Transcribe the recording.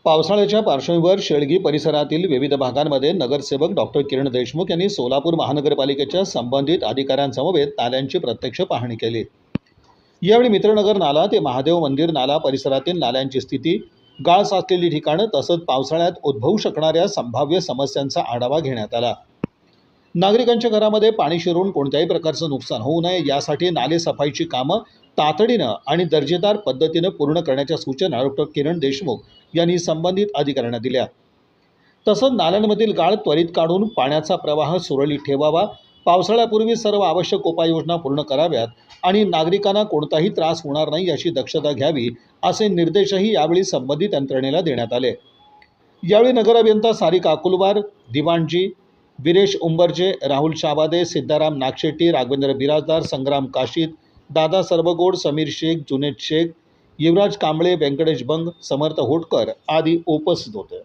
पावसाळ्याच्या पार्श्वभूमीवर शेळगी परिसरातील विविध भागांमध्ये नगरसेवक डॉक्टर किरण देशमुख यांनी सोलापूर महानगरपालिकेच्या संबंधित अधिकाऱ्यांसमवेत नाल्यांची प्रत्यक्ष पाहणी केली। यावेळी मित्रनगर नाला ते महादेव मंदिर नाला परिसरातील नाल्यांची स्थिती, गाळ साचलेली ठिकाणं तसंच पावसाळ्यात उद्भवू शकणाऱ्या संभाव्य समस्यांचा आढावा घेण्यात आला। नागरिकांच्या घरामध्ये पाणी शिरून कोणत्याही प्रकारचं नुकसान होऊ नये यासाठी नाले सफाईची कामं तातडीनं आणि दर्जेदार पद्धतीनं पूर्ण करण्याच्या सूचना डॉक्टर किरण देशमुख यांनी संबंधित अधिकाऱ्यांना दिल्या। तसंच नाल्यांमधील गाळ त्वरित काढून पाण्याचा प्रवाह सुरळीत ठेवावा, पावसाळ्यापूर्वी सर्व आवश्यक उपाययोजना पूर्ण कराव्यात आणि नागरिकांना कोणताही त्रास होणार नाही याची दक्षता घ्यावी, असे निर्देशही यावेळी संबंधित यंत्रणेला देण्यात आले। यावेळी नगर अभियंता सारिका अकुलवार, दिवाणजी विरेश उंबरजे, राहुल शाबादे, सिद्धाराम नागशेट्टी, राघवेंद्र बिराजदार, संग्राम काशीद, दादा सरबगोड, समीर शेख, जुनेद शेख, युवराज कांबळे, व्यंकटेश बंग, समर्थ होटकर आदी उपस्थित होते।